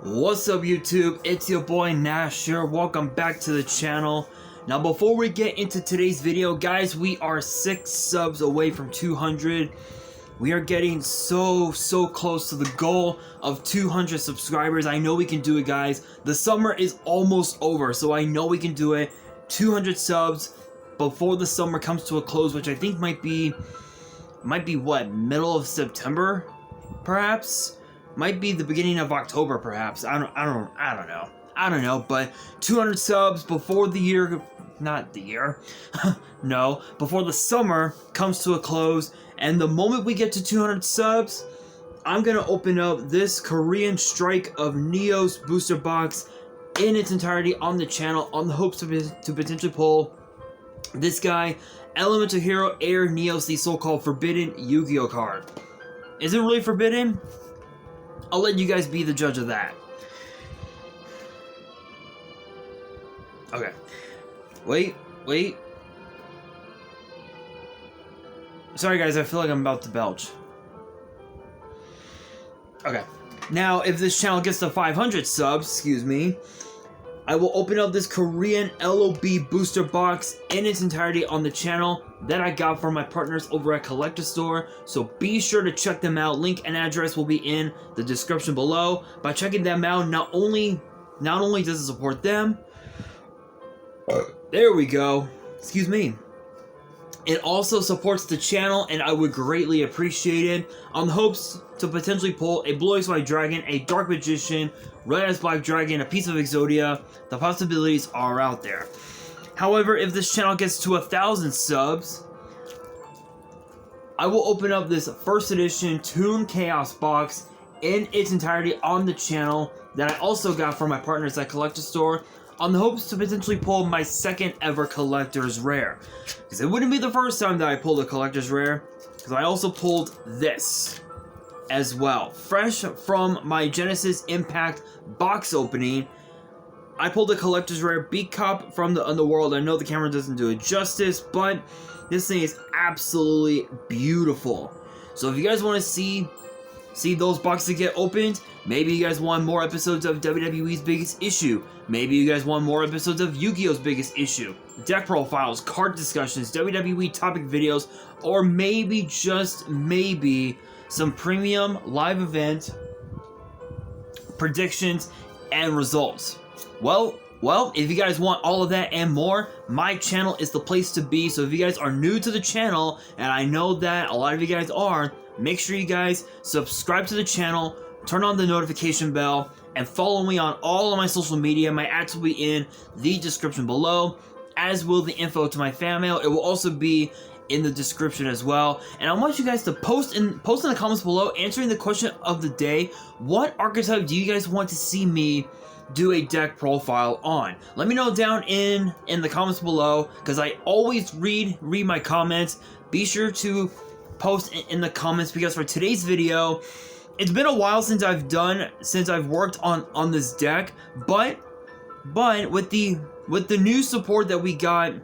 What's up YouTube, it's your boy Nash here, welcome back to the channel. Now before we get into today's video guys, we are 6 subs away from 200. We are getting so close to the goal of 200 subscribers. I know we can do it guys. The summer is almost over, so I know we can do it. 200 subs before the summer comes to a close, which I think might be what, middle of September perhaps? Might be the beginning of October, perhaps. I don't know. But 200 subs before the year, not the year. No, before the summer comes to a close. And the moment we get to 200 subs, I'm gonna open up this Korean Strike of Neo's booster box in its entirety on the channel, on the hopes to potentially pull this guy, Elemental Hero Air Neos, the so-called forbidden Yu-Gi-Oh card. Is it really forbidden? I'll let you guys be the judge of that. Okay. Wait. Sorry guys, I feel like I'm about to belch. Okay. Now, if this channel gets to 500 subs, excuse me, I will open up this Korean LOB booster box in its entirety on the channel that I got from my partners over at Collector Store. So be sure to check them out. Link and address will be in the description below. By checking them out, not only does it support them, there we go, excuse me, it also supports the channel, and I would greatly appreciate it. On the hopes to potentially pull a Blue Eyes White Dragon, a Dark Magician, Red Eyes Black Dragon, a piece of Exodia. The possibilities are out there. However, if this channel gets to 1,000 subs, I will open up this first edition Toon Chaos box in its entirety on the channel that I also got from my partners at Collector Store, on the hopes to potentially pull my second ever Collector's Rare. Because it wouldn't be the first time that I pulled a Collector's Rare, because I also pulled this as well. Fresh from my Genesis Impact box opening, I pulled a Collector's Rare Beat Cup from the Underworld. I know the camera doesn't do it justice, but this thing is absolutely beautiful. So if you guys want to see those boxes get opened, maybe you guys want more episodes of WWE's Biggest Issue, maybe you guys want more episodes of Yu-Gi-Oh's Biggest Issue, deck profiles, card discussions, WWE topic videos, or maybe, just maybe, some premium live event predictions and results. Well, if you guys want all of that and more, my channel is the place to be. So if you guys are new to the channel, and I know that a lot of you guys are, make sure you guys subscribe to the channel, turn on the notification bell, and follow me on all of my social media. My ads will be in the description below, as will the info to my fan mail. It will also be in the description as well. And I want you guys to post in the comments below, answering the question of the day: what archetype do you guys want to see me do a deck profile on? Let me know down in the comments below, because I always read my comments. Be sure to post in the comments, because for today's video, it's been a while since I've worked on this deck, but with the new support that we got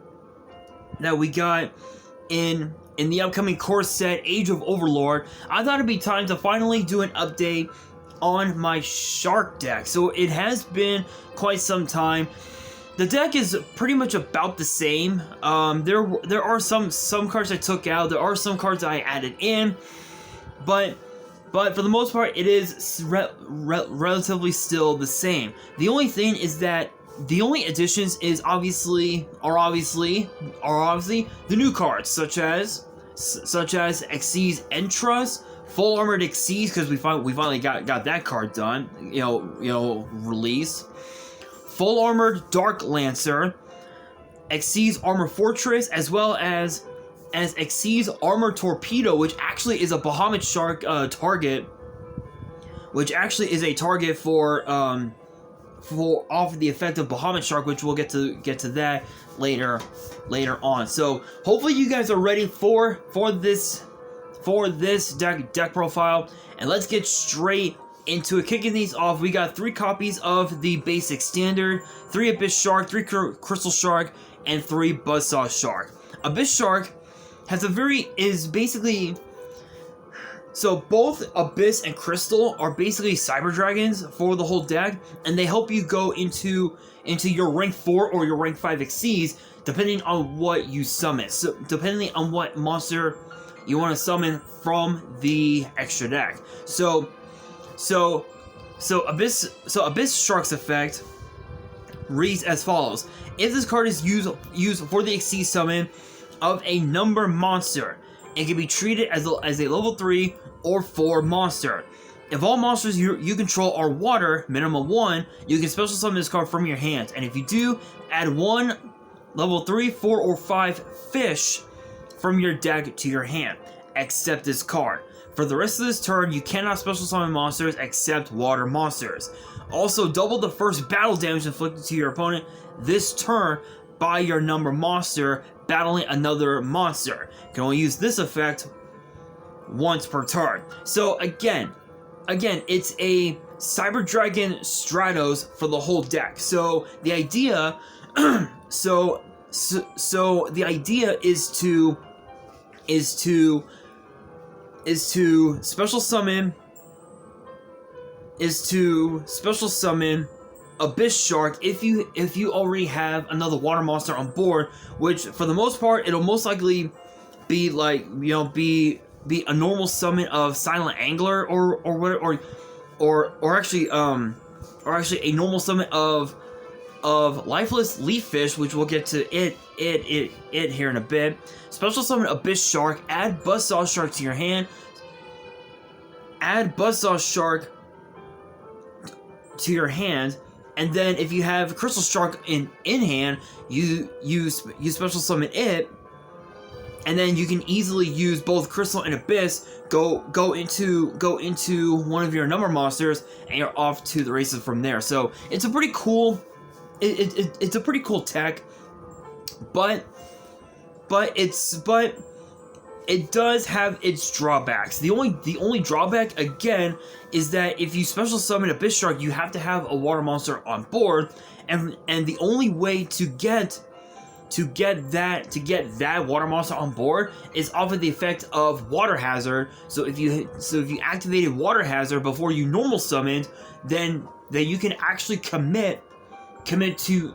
in the upcoming core set Age of Overlord, I thought it'd be time to finally do an update on my Shark deck. So it has been quite some time. The deck is pretty much about the same. There are some cards I took out. There are some cards I added in, but for the most part, it is relatively still the same. The only thing is that the only additions are obviously the new cards, such as Xyz Entras, Full Armored Xyz, because we finally got that card done, release. Full Armored Dark Lancer, Xyz Armor Fortress, as well as Xyz Armor Torpedo, which actually is a Bahamut Shark target, which actually is a target for off the effect of Bahamut Shark, which we'll get to that later on. So hopefully you guys are ready for this deck profile, and let's get straight into it. Kicking these off, we got 3 copies of the basic standard, 3 Abyss Shark, 3 Crystal Shark, and 3 Buzzsaw Shark. Abyss Shark is basically So both Abyss and Crystal are basically Cyber Dragons for the whole deck, and they help you go into your rank 4 or your rank 5 Xyz, depending on what you summon. So depending on what monster you want to summon from the extra deck. So Abyss Shark's effect reads as follows: if this card is used for the Xyz summon of a number monster, it can be treated as a level 3 or 4 monster. If all monsters you control are water, minimum 1, you can special summon this card from your hand. And if you do, add 1 level 3, 4, or 5 fish from your deck to your hand, except this card. For the rest of this turn, you cannot special summon monsters except water monsters. Also, double the first battle damage inflicted to your opponent this turn by your number monster battling another monster. You can only use this effect once per turn. So again, it's a Cyber Dragon Stratos for the whole deck. So the idea, so the idea is to special summon Abyss Shark if you already have another water monster on board, which for the most part it'll most likely be like, be a normal summon of Silent Angler or actually a normal summon of Lifeless Leaf Fish, which we'll get to it here in a bit. Special summon Abyss Shark, add Buzzsaw Shark to your hand. Add Buzzsaw Shark to your hand, and then if you have Crystal Shark in hand, you special summon it, and then you can easily use both Crystal and Abyss. Go into one of your number monsters, and you're off to the races from there. So it's a pretty cool, it's a pretty cool tech, but it does have its drawbacks. The only drawback again is that if you special summon Abyss Shark, you have to have a water monster on board, and the only way to get that water monster on board is off of the effect of Water Hazard. So if you activated Water Hazard before you normal summoned, then you can actually commit to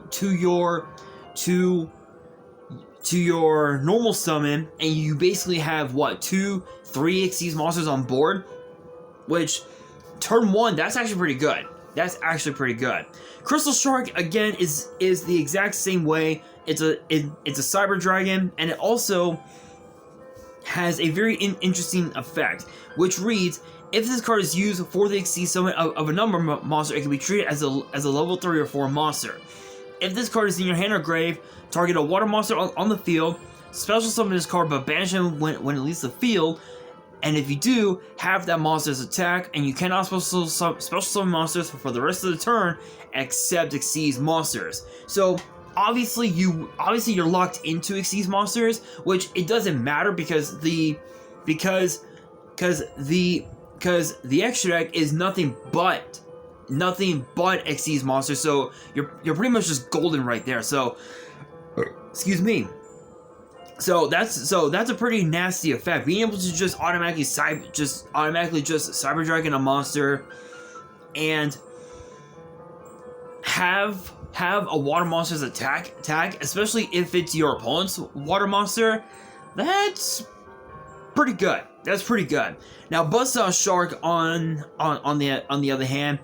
your normal summon, and you basically have what, 2-3 Xyz monsters on board, which turn 1, that's actually pretty good. That's actually pretty good. Crystal Shark again is the exact same way. It's a Cyber Dragon, and it also has a very interesting effect, which reads: if this card is used for the Xyz summon of a number monster, it can be treated as a level 3 or 4 monster. If this card is in your hand or grave, target a water monster on the field, special summon this card but banish him when it leaves the field, and if you do, have that monster's attack, and you cannot special summon monsters for the rest of the turn except Xyz monsters. So obviously you're locked into Xyz monsters, which it doesn't matter because the extra deck is nothing but Xyz monsters, so you're pretty much just golden right there. So excuse me. So that's a pretty nasty effect. Being able to just automatically Cyber Dragon a monster and have a water monster's attack, especially if it's your opponent's water monster, that's pretty good. That's pretty good. Now Buzzsaw Shark on the other hand,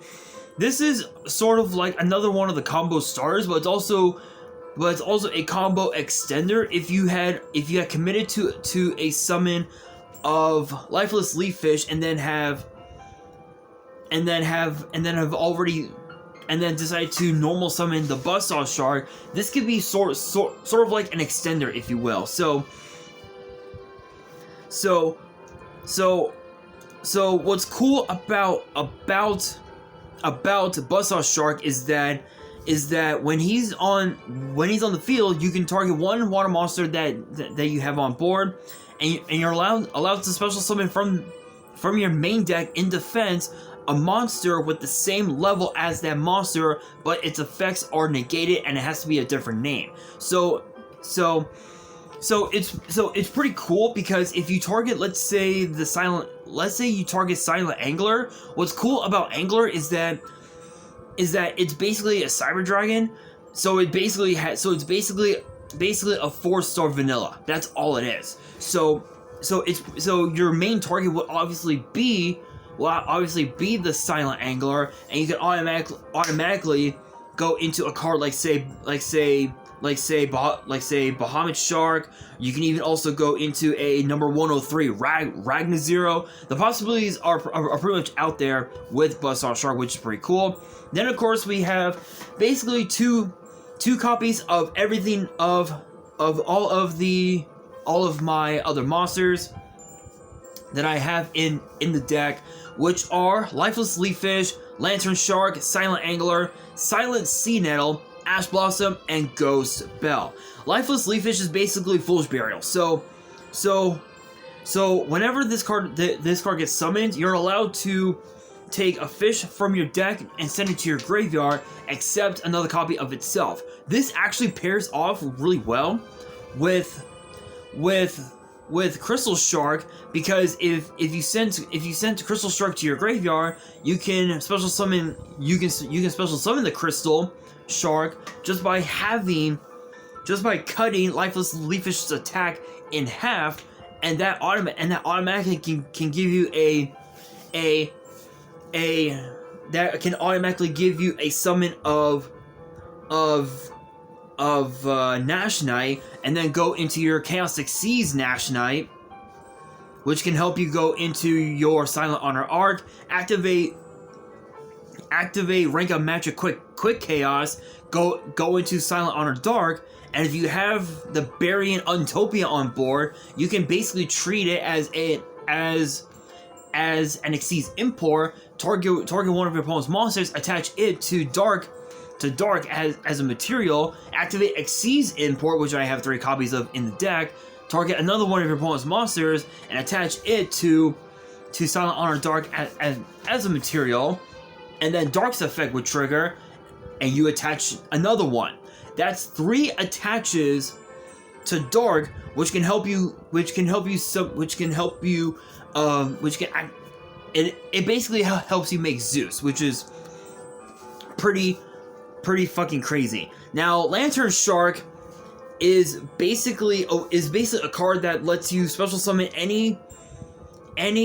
this is sort of like another one of the combo starters, but it's also a combo extender. If you had committed to a summon of Lifeless Leaf Fish and then decide to normal summon the Buzzsaw Shark, this could be sort of like an extender, if you will. So what's cool about Buzzsaw Shark is that when he's on the field, you can target one water monster that you have on board, and you're allowed to special summon from your main deck in defense a monster with the same level as that monster, but its effects are negated and it has to be a different name. So it's pretty cool because if you target, let's say you target Silent Angler. What's cool about Angler is that it's basically a Cyber Dragon. So it's basically a 4-star vanilla. That's all it is. So your main target will obviously be the Silent Angler, and you can automatically go into a card like say Bahamut Shark. You can even also go into a number 103 Ragnar Zero. The possibilities are pretty much out there with Buzzsaw Shark, which is pretty cool. Then of course we have basically two copies of everything of all of my other monsters that I have in the deck, which are Lifeless Leaffish, Lantern Shark, Silent Angler, Silent Sea Nettle, Ash Blossom, and Ghost Belle. Lifeless Leaffish is basically Foolish Burial. So whenever this card gets summoned, you're allowed to take a fish from your deck and send it to your graveyard, except another copy of itself. This actually pairs off really well with Crystal Shark, because if you send Crystal Shark to your graveyard, you can special summon special summon the Crystal Shark just by cutting Lifeless Leafish's attack in half, and that automatically can give you that can automatically give you a summon of Nash Knight, and then go into your Chaotic Seas Nash Knight, which can help you go into your Silent Honor Arc, activate Rank Up Magic Quick Chaos, go into Silent Honor Dark, and if you have the Barry and Untopia on board, you can basically treat it as an Xyz import, target one of your opponent's monsters, attach it to Dark as a material, activate Xyz import, which I have 3 copies of in the deck, target another one of your opponent's monsters, and attach it to Silent Honor Dark as a material, and then Dark's effect would trigger, and you attach another one. That's 3 attaches to Dark, which can help you. It basically helps you make Zeus, which is pretty fucking crazy. Now, Lantern Shark is basically a card that lets you special summon any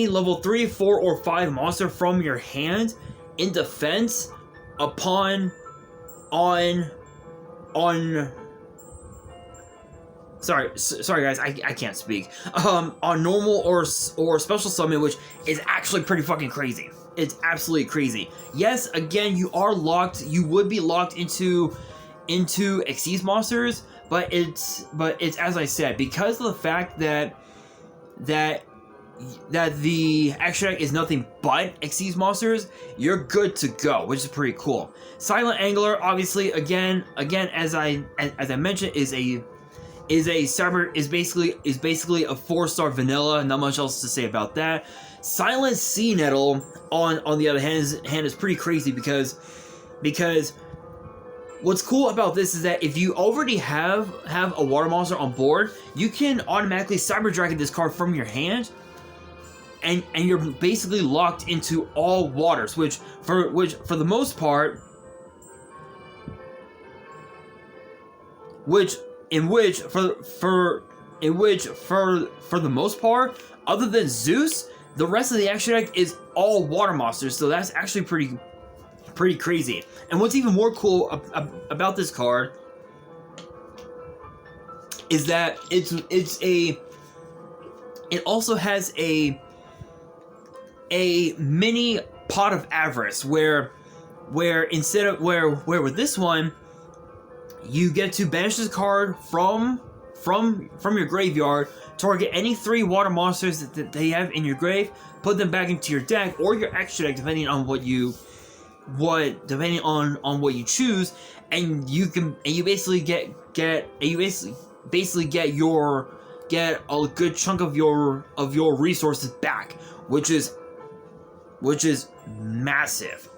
level 3, 4, or 5 monster from your hand in defense Sorry guys, I can't speak. On normal or special summon, which is actually pretty fucking crazy. It's absolutely crazy. Yes, again, you would be locked into Xyz monsters, but it's as I said, because of the fact that the extra deck is nothing but Xyz monsters, you're good to go, which is pretty cool. Silent Angler, obviously, again as I mentioned, is basically a 4-star vanilla. Not much else to say about that. Silent Sea Nettle, on the other hand, is pretty crazy because what's cool about this is that if you already have a water monster on board, you can automatically Cyber Dragon this card from your hand, and you're basically locked into all waters, which for the most part, other than Zeus, the rest of the action deck is all water monsters, so that's actually pretty crazy. And what's even more cool about this card is that it also has a mini Pot of Avarice, where with this one, you get to banish this card from your graveyard, target any 3 water monsters that they have in your grave, put them back into your deck or your extra deck, depending on what you choose, and you basically get a good chunk of your resources back, which is massive.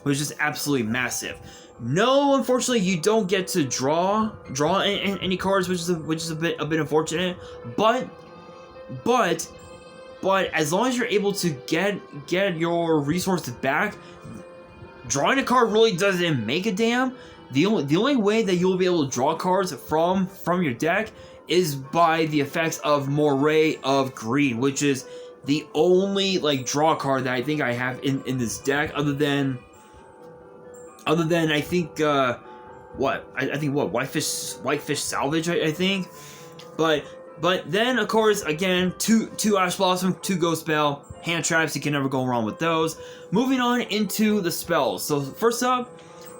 which is absolutely massive. No, unfortunately, you don't get to draw any cards, which is a bit unfortunate. But as long as you're able to get your resources back, drawing a card really doesn't make a damn. The only way that you'll be able to draw cards from your deck is by the effects of Moray of Greed, which is the only like draw card that I think I have in this deck, other than I think Whitefish Salvage, I think. But then of course again two Ash Blossom, 2 Ghost Spell, hand traps, you can never go wrong with those. Moving on into the spells. So first up,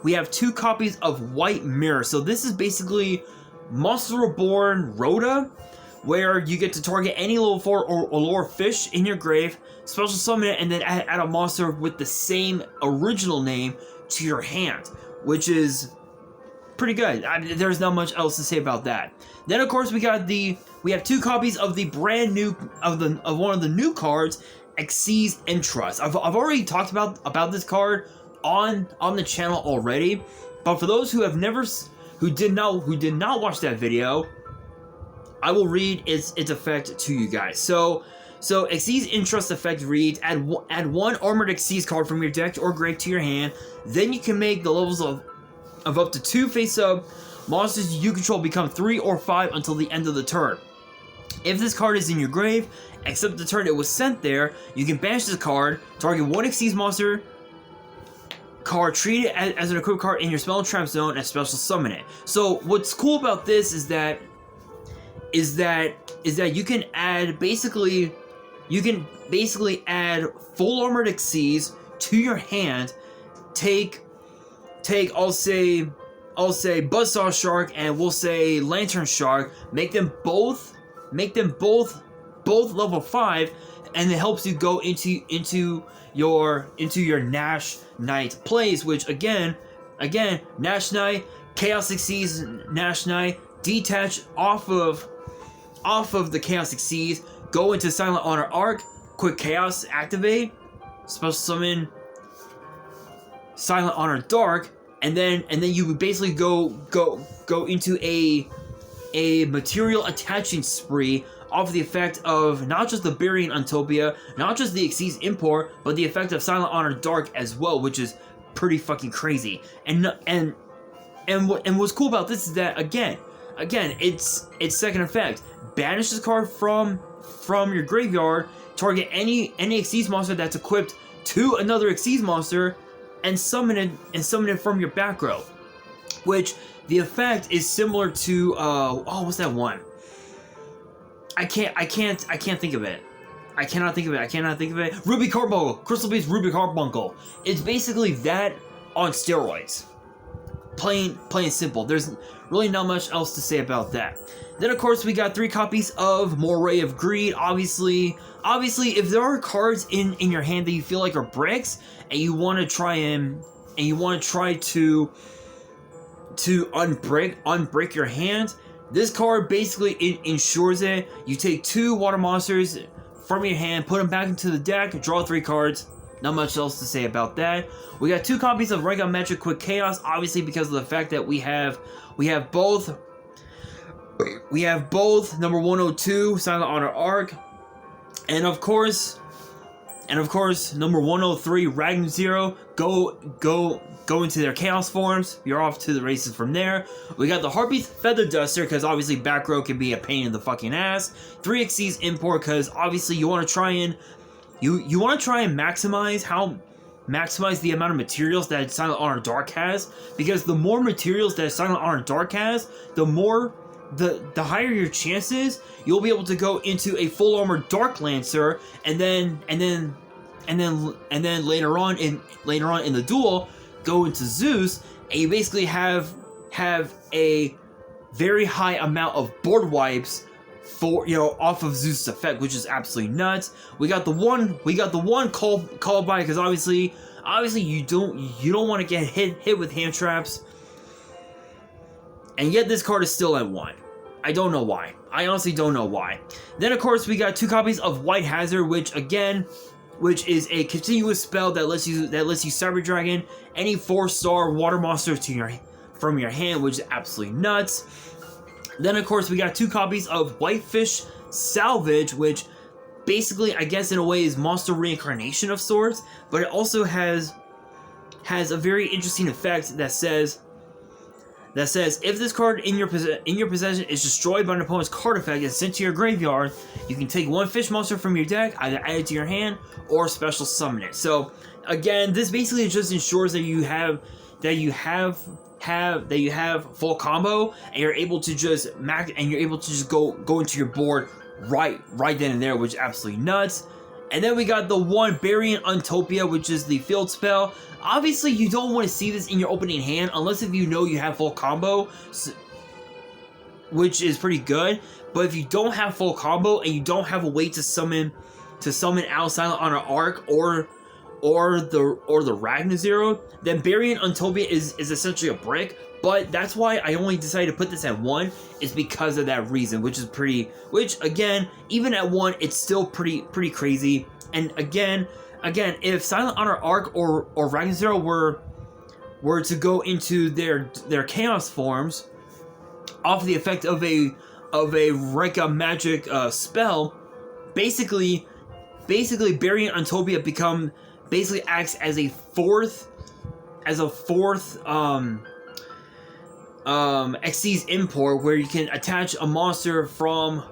we have 2 copies of White Mirror. So this is basically Monster Reborn Rhoda, where you get to target any level 4 or lower fish in your grave, special summon it, and then add a monster with the same original name to your hand, which is pretty good. There's not much else to say about that. Then of course we have 2 copies of the brand new of one of the new cards, Xyz Entrust. I've already talked about this card on the channel already, but for those who did not watch that video, I will read its effect to you guys. So Xyz Entrust effect reads: add one Armored Xyz card from your deck or grave to your hand. Then you can make the levels of up to 2 face-up monsters you control become 3 or 5 until the end of the turn. If this card is in your grave, except the turn it was sent there, you can banish this card, target 1 Xyz monster card, treat it as an equipped card in your spell and trap zone, and special summon it. So what's cool about this is that you can basically add full armored Xyz to your hand, take I'll say Buzzsaw Shark, and we'll say Lantern Shark, make them both level 5, and it helps you go into your Nash Knight plays, which again Nash Knight, Chaos Xyz Nash Knight, detach off of the Chaos Xyz, go into Silent Honor Arc, quick Chaos activate, special summon Silent Honor Dark, and then you would basically go into a material attaching spree off the effect of not just the Burying Untopia, not just the Xyz Import, but the effect of Silent Honor Dark as well, which is pretty fucking crazy. And what's cool about this is that again, its second effect: banish this card from your graveyard, target any Xyz monster that's equipped to another Xyz monster, and summon it from your back row. Which the effect is similar to what's that one? I can't think of it. I cannot think of it. Ruby Carbuncle, Crystal Beast Ruby Carbuncle. It's basically that on steroids. Plain simple. There's really not much else to say about that. Then of course we got 3 copies of Moray of Greed. Obviously, if there are cards in your hand that you feel like are bricks, and you want to try to unbrick your hand, this card basically ensures it. You take 2 water monsters from your hand, put them back into the deck, draw 3 cards. Not much else to say about that. We got 2 copies of Raygun Magic Quick Chaos, obviously because of the fact that we have both number 102 Silent Honor Arc, and of course number 103 Ragnar Zero. Go into their chaos forms. You're off to the races from there. We got the Harpy's Feather Duster, because obviously back row can be a pain in the fucking ass. 3 Xyz Import, because obviously you want to try and maximize the amount of materials that Silent Honor Dark has, because the more materials that Silent Honor Dark has, the higher your chances you'll be able to go into a full armor Dark Lancer, and then later on in the duel go into Zeus, and you basically have a very high amount of board wipes for, off of Zeus' effect, which is absolutely nuts. We got the one called by, because obviously you don't want to get hit with hand traps, and yet this card is still at 1. I don't know why. I honestly don't know why. Then of course we got 2 copies of White Hazard, which again which is a continuous spell that lets you Cyber Dragon any 4-star water monster from your hand, which is absolutely nuts. Then of course we got 2 copies of Whitefish Salvage, which basically, I guess in a way, is monster reincarnation of sorts, but it also has a very interesting effect that says if this card in your possession is destroyed by an opponent's card effect and sent to your graveyard, you can take 1 fish monster from your deck, either add it to your hand or special summon it. So again, this basically just ensures that you have full combo, and you're able to just go into your board right then and there, which is absolutely nuts. And then we got the 1 Burying Utopia, which is the field spell. Obviously, you don't want to see this in your opening hand unless if you know you have full combo, which is pretty good. But if you don't have full combo and you don't have a way to summon out Silent Honor Arc or the Ragnar Zero, then Burying Utopia is essentially a brick. But that's why I only decided to put this at 1, is because of that reason, which again, even at 1, it's still pretty crazy. And again, if Silent Honor Arc or Ragnar Zero were to go into their chaos forms off the effect of a Rekka magic spell, basically Burying Utopia basically acts as a fourth Xyz import, where you can attach a monster from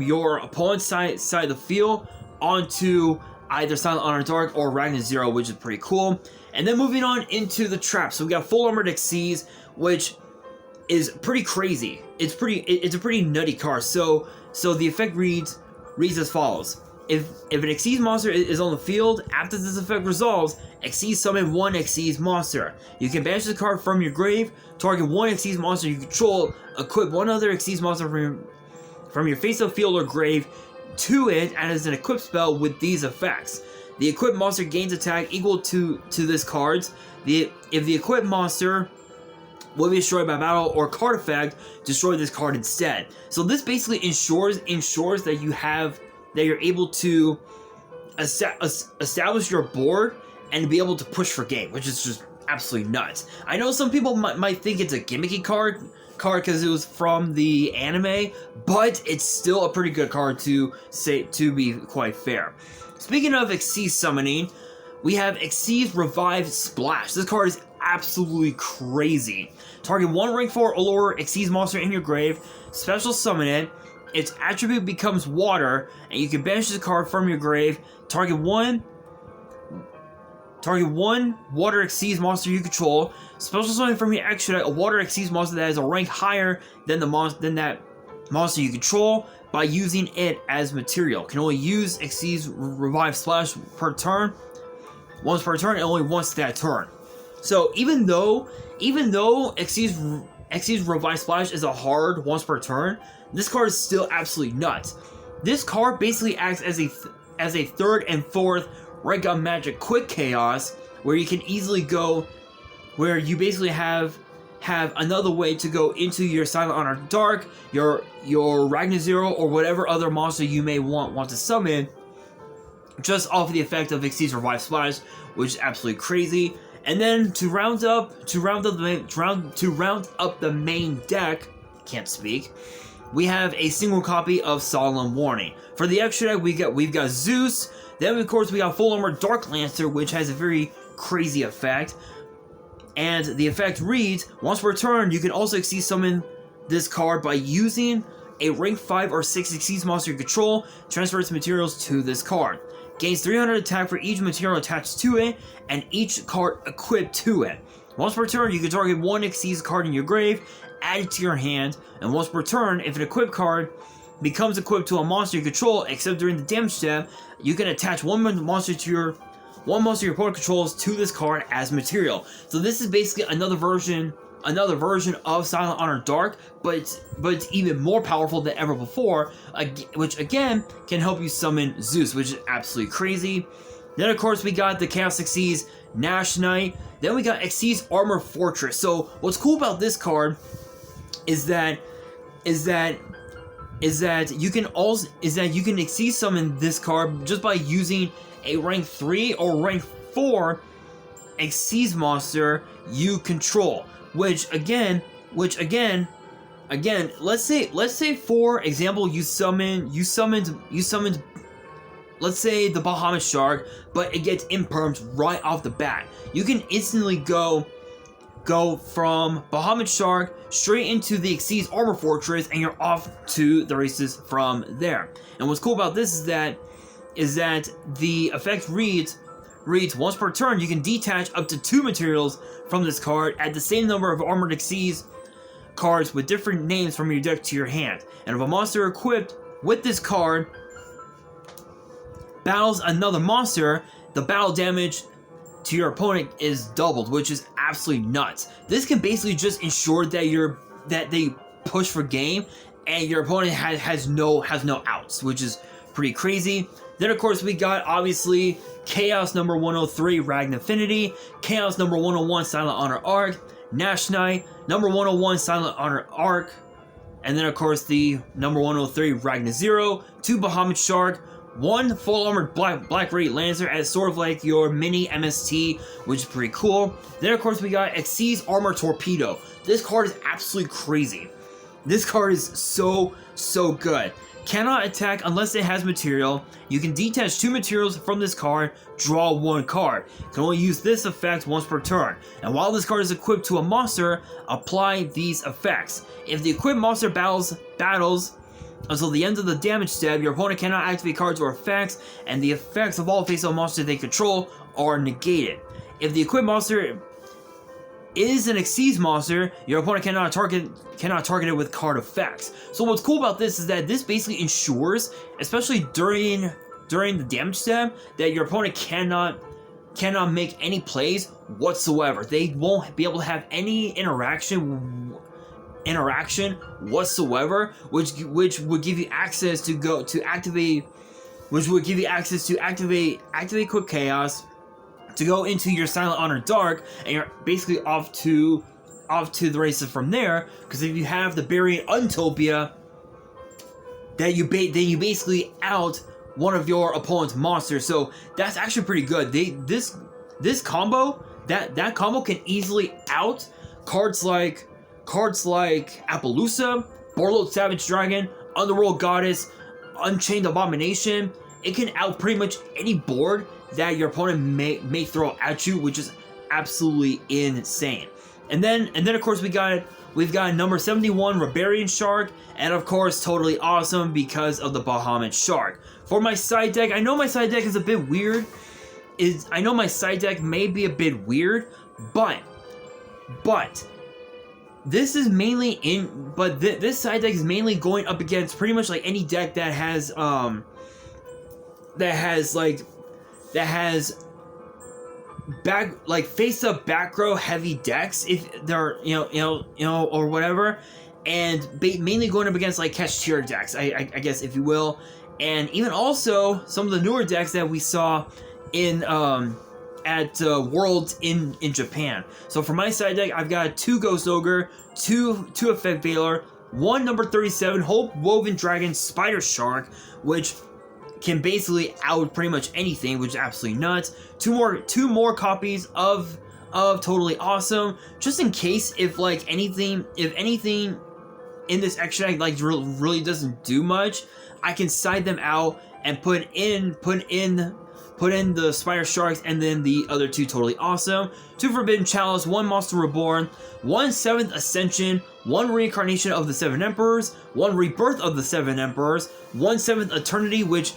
your opponent's side of the field onto either Silent Honor Dark or Ragnar Zero, which is pretty cool. And then moving on into the trap, so we got Full Armored Xyz, which is pretty crazy. It's a pretty nutty card. So the effect reads as follows: If an Xyz monster is on the field, after this effect resolves, Xyz summon 1 Xyz monster. You can banish the card from your grave, target 1 Xyz monster you control, equip 1 other Xyz monster from your face-up field or grave to it as an equip spell with these effects. The equipped monster gains attack equal to this card's. If the equipped monster will be destroyed by battle or card effect, destroy this card instead. So this basically ensures that you're able to establish your board and be able to push for game, which is just absolutely nuts. I know some people might think it's a gimmicky card because it was from the anime, but it's still a pretty good card to be quite fair. Speaking of Xyz summoning, we have Xyz Revive Splash. This card is absolutely crazy. Target 1 rank 4 or lower Xyz monster in your grave, special summon it. Its attribute becomes water, and you can banish the card from your grave. Target one water Xyz monster you control. Special summon from your extra deck a water Xyz monster that has a rank higher than that monster you control by using it as material. Can only use Xyz Revive Splash per turn, once per turn, and only once that turn. So even though Xyz Revive Splash is a hard once per turn, this card is still absolutely nuts. This card basically acts as a 3rd and 4th Rekka Magic Quick Chaos, where you can easily go, where you basically have another way to go into your Silent Honor Dark, your Ragnar Zero, or whatever other monster you may want to summon, just off the effect of Xyz Revive Splash, which is absolutely crazy. And then to round up the main deck, can't speak, we have a single copy of Solemn Warning. For the extra deck, we've got Zeus. Then of course we got Full Armor Dark Lancer, which has a very crazy effect. And the effect reads: once per turn, you can also Xyz summon this card by using a rank 5 or 6 Xyz monster you control. Transfer its materials to this card. Gains 300 attack for each material attached to it, and each card equipped to it. Once per turn, you can target 1 Xyz card in your grave, add it to your hand, and once per turn, if an equipped card becomes equipped to a monster you control, except during the damage step, you can attach one monster your opponent controls to this card as material. So this is basically another version of Silent Honor Dark, but it's even more powerful than ever before, which again can help you summon Zeus, which is absolutely crazy. Then of course we got the Chaos Xyz Nash Knight. Then we got Xyz Armor Fortress. So what's cool about this card is that you can Xyz summon this card just by using a rank 3 or rank 4 Xyz monster you control. Which again, let's say for example you summoned, let's say the Bahamut Shark, but it gets impermed right off the bat. You can instantly go from Bahamut Shark straight into the Xyz Armor Fortress, and you're off to the races from there. And what's cool about this is that the effect reads once per turn you can detach up to 2 materials from this card, add the same number of Armored Xyz cards with different names from your deck to your hand. And if a monster equipped with this card battles another monster, the battle damage to your opponent is doubled, which is absolutely nuts. This can basically just ensure that they push for game and your opponent has no outs, which is pretty crazy. Then of course we got obviously Chaos number 103 Ragn Affinity, Chaos number 101 Silent Honor Arc, Nash Knight, number 101 Silent Honor Arc, and then of course the number 103 Ragna Zero, 2 Bahamut Shark, 1 full armored Black Radiant Lancer as sort of like your mini MST, which is pretty cool. Then of course we got Xyz Armor Torpedo. This card is absolutely crazy. This card is so good. Cannot attack unless it has material. You can detach 2 materials from this card, draw 1 card. Can only use this effect once per turn. And while this card is equipped to a monster, apply these effects. If the equipped monster battles until the end of the damage step, your opponent cannot activate cards or effects, and the effects of all face-up monsters they control are negated. If the equipped monster is an Xyz monster, your opponent cannot target it with card effects. So what's cool about this is that this basically ensures, especially during the damage step, that your opponent cannot make any plays whatsoever. They won't be able to have any interaction whatsoever, which would give you access to activate Quick Chaos to go into your Silent Honor Dark, and you're basically off to the races from there. Because if you have the Burying Untopia, then you basically out one of your opponent's monsters. So that's actually pretty good. This combo that combo can easily out cards like Appaloosa, Borload Savage Dragon, Underworld Goddess, Unchained Abomination. It can out pretty much any board that your opponent may throw at you, which is absolutely insane. And then of course we've got number 71 Rebarian Shark, and of course totally awesome because of the Bahamut Shark. For my side deck, I know my side deck is a bit weird. I know my side deck may be a bit weird, but this is mainly this side deck is mainly going up against pretty much like any deck that has face up back row heavy decks, if they're or whatever, and mainly going up against like Cashier decks, I guess, if you will, and even also some of the newer decks that we saw in at Worlds in Japan. So for my side deck, I've got 2 Ghost Ogre, 2 Effect Veiler, 1 number 37 Hope Woven Dragon Spider Shark, which can basically out pretty much anything, which is absolutely nuts. 2 more copies of Totally Awesome, just in case if anything in this extra deck really doesn't do much, I can side them out and put in the Spider Sharks, and then the other 2 Totally Awesome. 2 Forbidden Chalice, 1 Monster Reborn, 1 7th Ascension, 1 Reincarnation of the 7 Emperors, 1 Rebirth of the 7 Emperors, 1 7th Eternity, which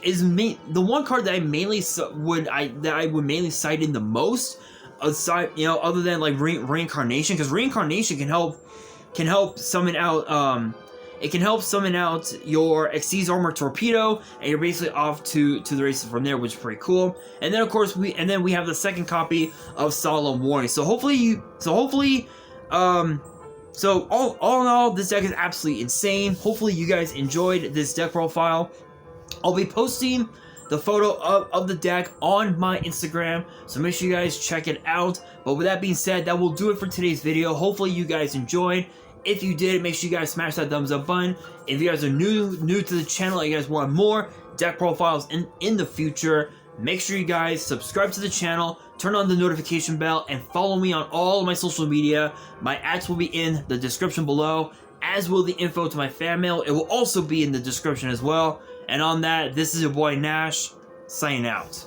is the one card that I would mainly cite in the most, aside other than like Reincarnation, because Reincarnation can help summon out it can help summon out your Xyz Armor Torpedo, and you're basically off to the races from there, which is pretty cool. And then of course we have the second copy of Solemn Warning. So all in all, this deck is absolutely insane. Hopefully you guys enjoyed this deck profile. I'll be posting the photo of the deck on my Instagram, so make sure you guys check it out. But with that being said, that will do it for today's video. Hopefully you guys enjoyed. If you did, make sure you guys smash that thumbs up button. If you guys are new to the channel and you guys want more deck profiles in the future, Make sure you guys subscribe to the channel, turn on the notification bell, and follow me on all of my social media. My ads will be in the description below, as will the info to my fan mail. It will also be in the description as well. And on that, this is your boy Nash, signing out.